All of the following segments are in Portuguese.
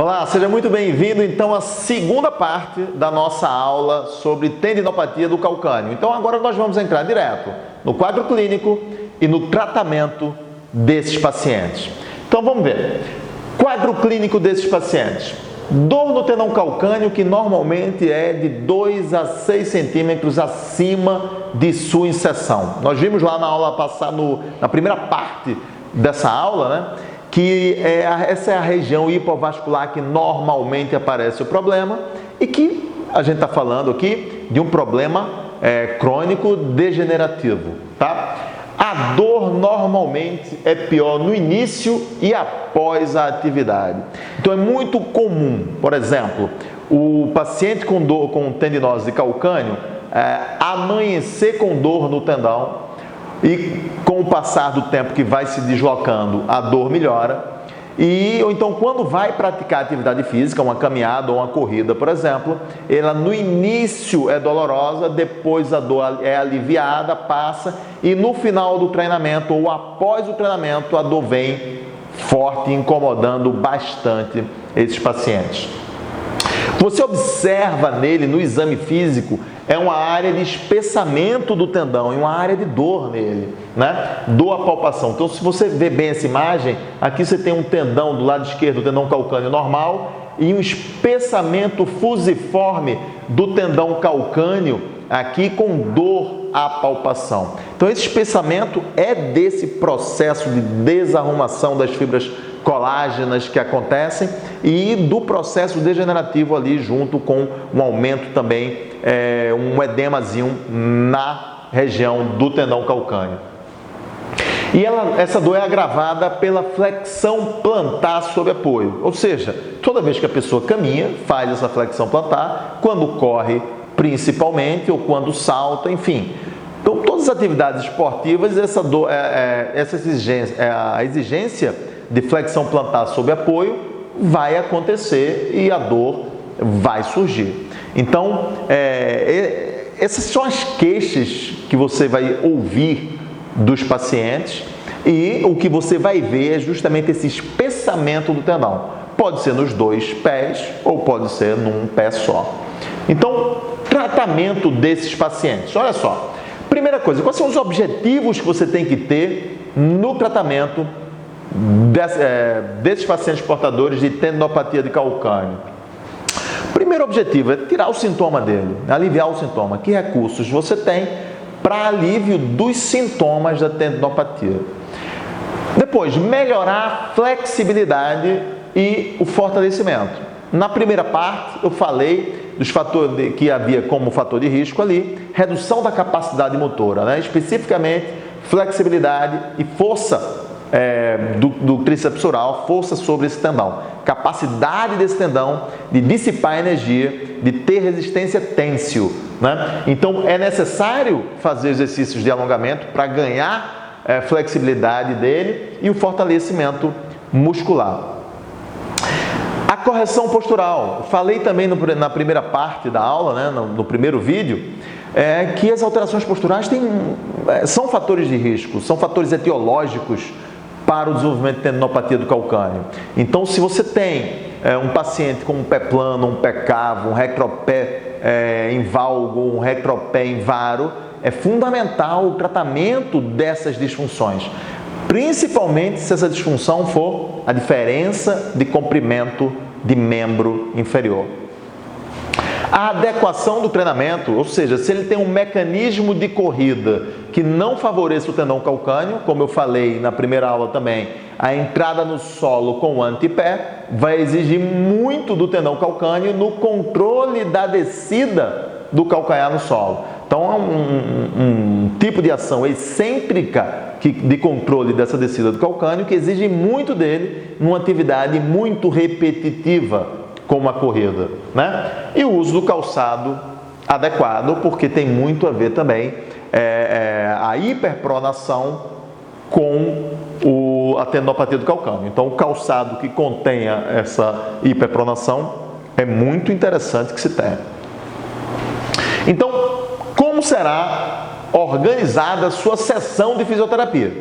Olá, seja muito bem-vindo então à segunda parte da nossa aula sobre tendinopatia do calcâneo. Então agora nós vamos entrar direto no quadro clínico e no tratamento desses pacientes. Então vamos ver. Quadro clínico desses pacientes. Dor no tendão calcâneo que normalmente é de 2 a 6 centímetros acima de sua inserção. Nós vimos lá na aula passada, na primeira parte dessa aula, né? Que essa é a região hipovascular que normalmente aparece o problema e que a gente está falando aqui de um problema crônico degenerativo, tá? A dor normalmente é pior no início e após a atividade. Então é muito comum, por exemplo, o paciente com dor, com tendinose de calcâneo, amanhecer com dor no tendão. E com o passar do tempo que vai se deslocando, a dor melhora. Ou então, quando vai praticar atividade física, uma caminhada ou uma corrida, por exemplo, ela no início é dolorosa, depois a dor é aliviada, passa, e no final do treinamento ou após o treinamento, a dor vem forte, incomodando bastante esses pacientes. Você observa nele, no exame físico, é uma área de espessamento do tendão e uma área de dor nele, né? Dor à palpação. Então, se você ver bem essa imagem, aqui você tem um tendão do lado esquerdo, o tendão calcâneo normal, e um espessamento fusiforme do tendão calcâneo aqui com dor à palpação. Então, esse espessamento é desse processo de desarrumação das fibras colágenas que acontecem e do processo degenerativo ali junto com um aumento também, um edemazinho na região do tendão calcâneo. E essa dor é agravada pela flexão plantar sob apoio, ou seja, toda vez que a pessoa caminha, faz essa flexão plantar, quando corre principalmente ou quando salta, enfim. Então, todas as atividades esportivas, essa dor, a exigência de flexão plantar sob apoio vai acontecer e a dor vai surgir. Então, essas são as queixas que você vai ouvir dos pacientes e o que você vai ver é justamente esse espessamento do tendão. Pode ser nos dois pés ou pode ser num pé só. Então, tratamento desses pacientes. Olha só, primeira coisa, quais são os objetivos que você tem que ter no tratamento desses pacientes portadores de tendinopatia de calcâneo? Primeiro objetivo é tirar o sintoma dele, aliviar o sintoma. Que recursos você tem para alívio dos sintomas da tendinopatia? Depois, melhorar a flexibilidade e o fortalecimento. Na primeira parte, eu falei dos fatores que havia como fator de risco ali, redução da capacidade motora, né? Especificamente flexibilidade e força do tríceps oral, força sobre esse tendão, capacidade desse tendão de dissipar energia, de ter resistência tênsil, né? Então é necessário fazer exercícios de alongamento para ganhar flexibilidade dele e o fortalecimento muscular. A correção postural, falei também na primeira parte da aula, né, no primeiro vídeo, que as alterações posturais são fatores de risco, são fatores etiológicos para o desenvolvimento de tendinopatia do calcâneo. Então, se você tem um paciente com um pé plano, um pé cavo, um retropé em valgo, um retropé em varo, é fundamental o tratamento dessas disfunções, principalmente se essa disfunção for a diferença de comprimento de membro inferior. A adequação do treinamento, ou seja, se ele tem um mecanismo de corrida que não favoreça o tendão calcâneo, como eu falei na primeira aula também, a entrada no solo com o antepé vai exigir muito do tendão calcâneo no controle da descida do calcanhar no solo. Então, é um tipo de ação excêntrica de controle dessa descida do calcâneo que exige muito dele numa atividade muito repetitiva, como a corrida, né? E o uso do calçado adequado, porque tem muito a ver também a hiperpronação com a tendinopatia do calcâneo. Então, o calçado que contenha essa hiperpronação é muito interessante que se tenha. Então, como será organizada a sua sessão de fisioterapia?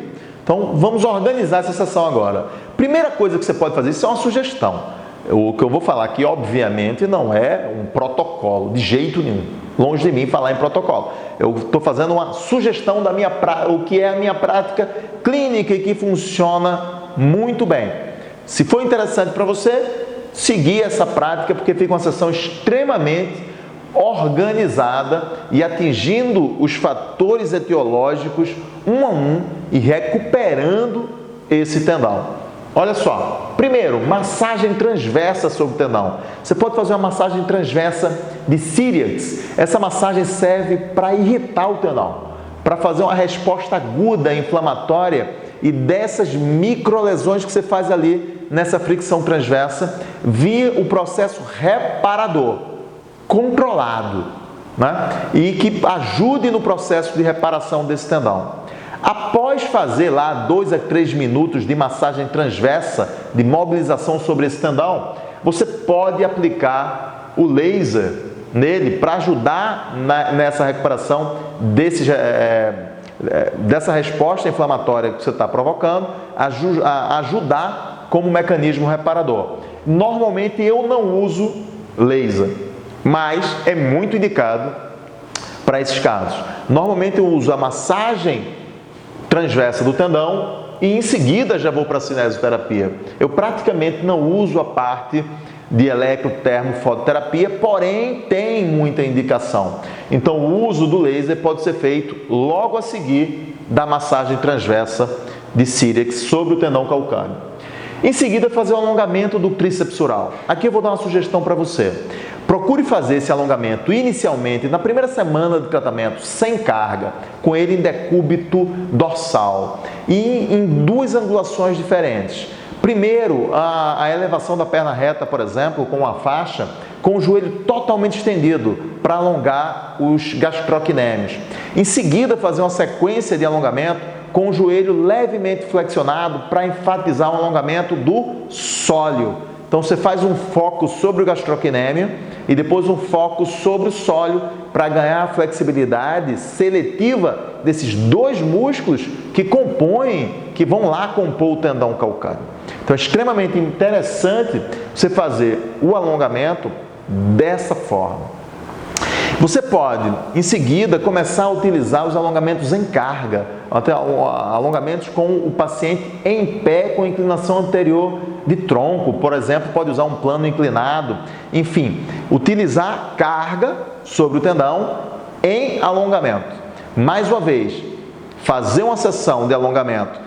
Então, vamos organizar essa sessão agora. Primeira coisa que você pode fazer, isso é uma sugestão. O que eu vou falar aqui, obviamente, não é um protocolo, de jeito nenhum. Longe de mim falar em protocolo. Eu estou fazendo uma sugestão da o que é a minha prática clínica e que funciona muito bem. Se for interessante para você, seguir essa prática, porque fica uma sessão extremamente organizada e atingindo os fatores etiológicos um a um e recuperando esse tendão. Olha só, primeiro, massagem transversa sobre o tendão. Você pode fazer uma massagem transversa de cíliax. Essa massagem serve para irritar o tendão, para fazer uma resposta aguda, inflamatória e dessas microlesões que você faz ali nessa fricção transversa, via o processo reparador, controlado, né? E que ajude no processo de reparação desse tendão. Após fazer lá 2 a 3 minutos de massagem transversa, de mobilização sobre esse tendão, você pode aplicar o laser nele para ajudar nessa recuperação dessa resposta inflamatória que você está provocando, ajudar como mecanismo reparador. Normalmente eu não uso laser, mas é muito indicado para esses casos. Normalmente eu uso a massagem transversa do tendão e em seguida já vou para a cinesioterapia. Eu praticamente não uso a parte de eletrotermofototerapia, porém tem muita indicação. Então o uso do laser pode ser feito logo a seguir da massagem transversa de cíliax sobre o tendão calcâneo. Em seguida, fazer o alongamento do tríceps oral. Aqui eu vou dar uma sugestão para você. Procure fazer esse alongamento inicialmente na primeira semana de tratamento, sem carga, com ele em decúbito dorsal e em 2 angulações diferentes. Primeiro, a elevação da perna reta, por exemplo, com uma faixa, com o joelho totalmente estendido para alongar os gastrocnêmios. Em seguida, fazer uma sequência de alongamento com o joelho levemente flexionado para enfatizar o alongamento do sólio. Então você faz um foco sobre o gastrocnêmio e depois um foco sobre o sólio para ganhar a flexibilidade seletiva desses 2 músculos que vão lá compor o tendão calcâneo. Então é extremamente interessante você fazer o alongamento dessa forma. Você pode, em seguida, começar a utilizar os alongamentos em carga, até alongamentos com o paciente em pé com inclinação anterior de tronco, por exemplo, pode usar um plano inclinado, enfim, utilizar carga sobre o tendão em alongamento. Mais uma vez, fazer uma sessão de alongamento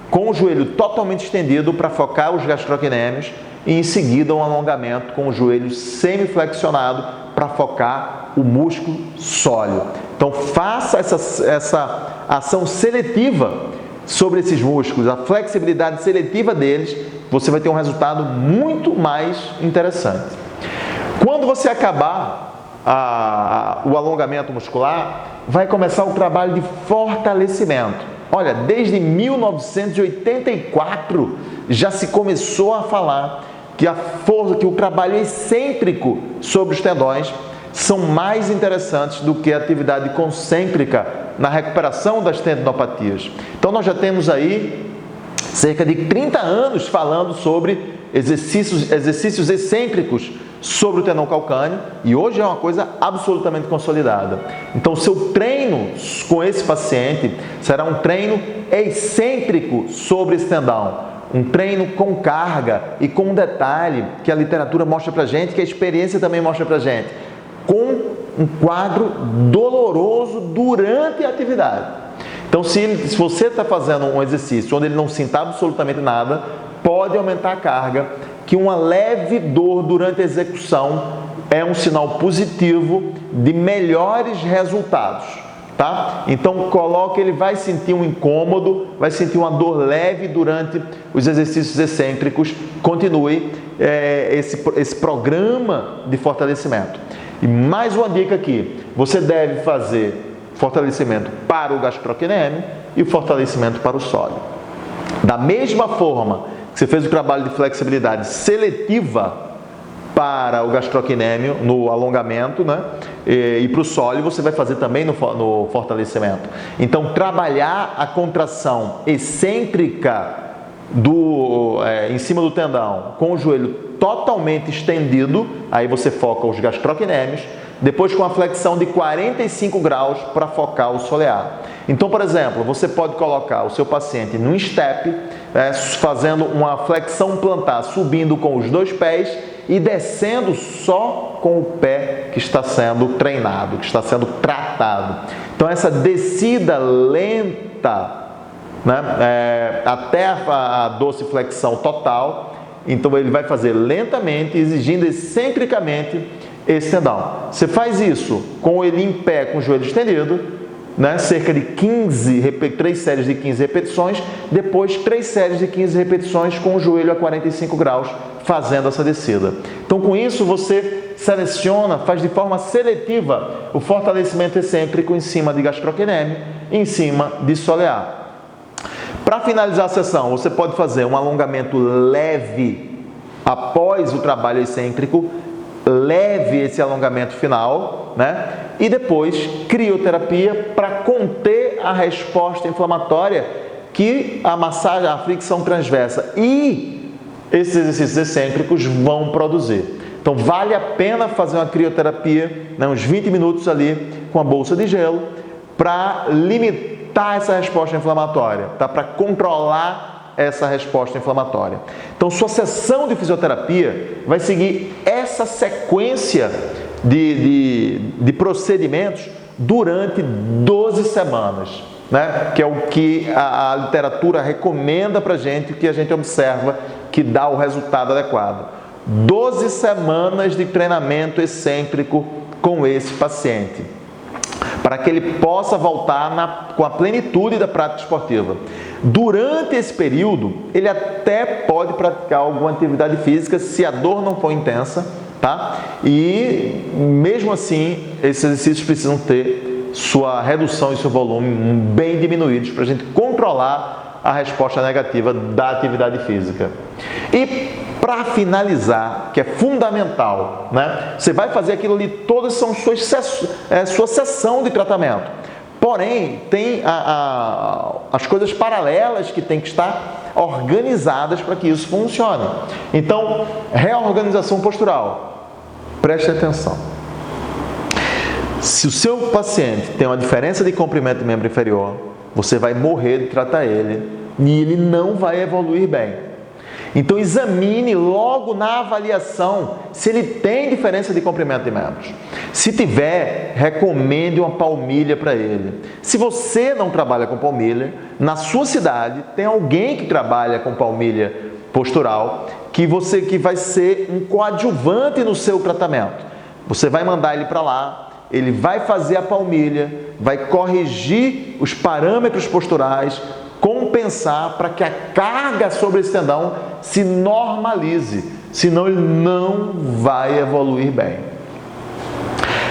com o joelho totalmente estendido para focar os gastrocnêmios e em seguida um alongamento com o joelho semiflexionado para focar o músculo sólio. Então faça essa ação seletiva sobre esses músculos, a flexibilidade seletiva deles, você vai ter um resultado muito mais interessante. Quando você acabar o alongamento muscular, vai começar o trabalho de fortalecimento. Olha, desde 1984 já se começou a falar que o trabalho excêntrico sobre os tendões são mais interessantes do que a atividade concêntrica na recuperação das tendinopatias. Então nós já temos aí cerca de 30 anos falando sobre exercícios excêntricos sobre o tendão calcâneo e hoje é uma coisa absolutamente consolidada. Então, seu treino com esse paciente será um treino excêntrico sobre esse tendão, um treino com carga e com um detalhe que a literatura mostra pra gente, que a experiência também mostra pra gente, com um quadro doloroso durante a atividade. Então, se você está fazendo um exercício onde ele não sinta absolutamente nada, pode aumentar a carga, que uma leve dor durante a execução é um sinal positivo de melhores resultados, tá? Então, ele vai sentir um incômodo, vai sentir uma dor leve durante os exercícios excêntricos. Continue esse programa de fortalecimento. E mais uma dica aqui, você deve fazer fortalecimento para o gastrocnêmio e o fortalecimento para o sólio. Da mesma forma que você fez o trabalho de flexibilidade seletiva para o gastrocnêmio no alongamento, né? E para o sólio você vai fazer também no fortalecimento. Então, trabalhar a contração excêntrica em cima do tendão com o joelho totalmente estendido, aí você foca os gastrocnêmios, depois com a flexão de 45 graus para focar o solear. Então, por exemplo, você pode colocar o seu paciente num step, fazendo uma flexão plantar, subindo com os 2 pés e descendo só com o pé que está sendo treinado, que está sendo tratado. Então, essa descida lenta, né, até a dorsiflexão total, então ele vai fazer lentamente, exigindo excentricamente esse tendão. Você faz isso com ele em pé, com o joelho estendido, né, cerca de 3 séries de 15 repetições, depois 3 séries de 15 repetições com o joelho a 45 graus, fazendo essa descida. Então, com isso, você seleciona, faz de forma seletiva o fortalecimento excêntrico em cima de gastrocnêmio, em cima de solear. Para finalizar a sessão, você pode fazer um alongamento leve após o trabalho excêntrico, leve esse alongamento final, né? E depois crioterapia para conter a resposta inflamatória que a massagem, a fricção transversa e esses exercícios excêntricos vão produzir. Então vale a pena fazer uma crioterapia, né, uns 20 minutos ali com a bolsa de gelo para limitar essa resposta inflamatória, tá? Para controlar essa resposta inflamatória. Então, sua sessão de fisioterapia vai seguir essa sequência de procedimentos durante 12 semanas, né? Que é o que a literatura recomenda para a gente, que a gente observa que dá o resultado adequado. 12 semanas de treinamento excêntrico com esse paciente, para que ele possa voltar com a plenitude da prática esportiva. Durante esse período, ele até pode praticar alguma atividade física se a dor não for intensa, tá? E mesmo assim, esses exercícios precisam ter sua redução e seu volume bem diminuídos para a gente controlar a resposta negativa da atividade física. E para finalizar, que é fundamental, né? Você vai fazer aquilo ali, todas são sua sessão de tratamento. Porém, tem as coisas paralelas que tem que estar organizadas para que isso funcione. Então, reorganização postural. Preste atenção. Se o seu paciente tem uma diferença de comprimento do membro inferior, você vai morrer de tratar ele e ele não vai evoluir bem. Então, examine logo na avaliação se ele tem diferença de comprimento de membros. Se tiver, recomende uma palmilha para ele. Se você não trabalha com palmilha, na sua cidade tem alguém que trabalha com palmilha postural que vai ser um coadjuvante no seu tratamento. Você vai mandar ele para lá, ele vai fazer a palmilha, vai corrigir os parâmetros posturais, compensar para que a carga sobre esse tendão se normalize, senão ele não vai evoluir bem.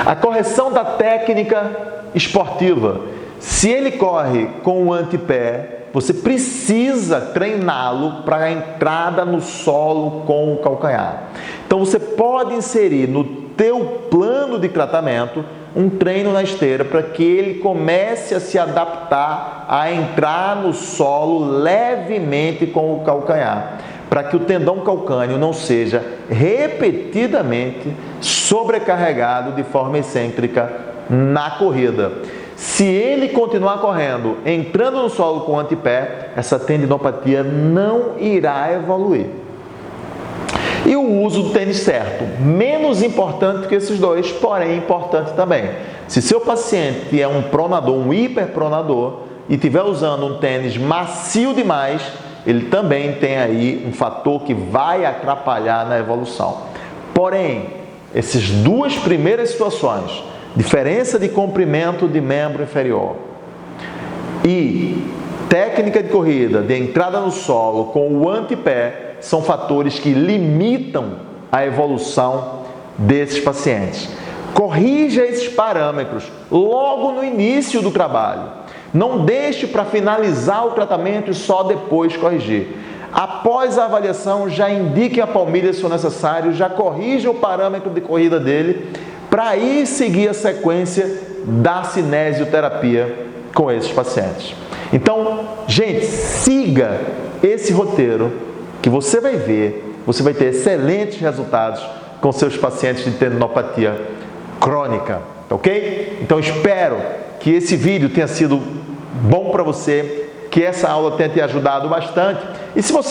A correção da técnica esportiva. Se ele corre com o antepé, você precisa treiná-lo para a entrada no solo com o calcanhar. Então você pode inserir no teu plano de tratamento um treino na esteira para que ele comece a se adaptar a entrar no solo levemente com o calcanhar, para que o tendão calcâneo não seja repetidamente sobrecarregado de forma excêntrica na corrida. Se ele continuar correndo, entrando no solo com o antepé, essa tendinopatia não irá evoluir. E o uso do tênis certo, menos importante que esses dois, porém importante também. Se seu paciente é um pronador, um hiperpronador, e estiver usando um tênis macio demais, ele também tem aí um fator que vai atrapalhar na evolução. Porém, essas duas primeiras situações, diferença de comprimento de membro inferior e técnica de corrida de entrada no solo com o antepé, são fatores que limitam a evolução desses pacientes. Corrija esses parâmetros logo no início do trabalho. Não deixe para finalizar o tratamento e só depois corrigir. Após a avaliação, já indique a palmilha se for necessário, já corrija o parâmetro de corrida dele, para aí seguir a sequência da cinesioterapia com esses pacientes. Então, gente, siga esse roteiro que você vai ver, você vai ter excelentes resultados com seus pacientes de tendinopatia crônica, tá ok? Então espero que esse vídeo tenha sido bom para você, que essa aula tenha te ajudado bastante. E se você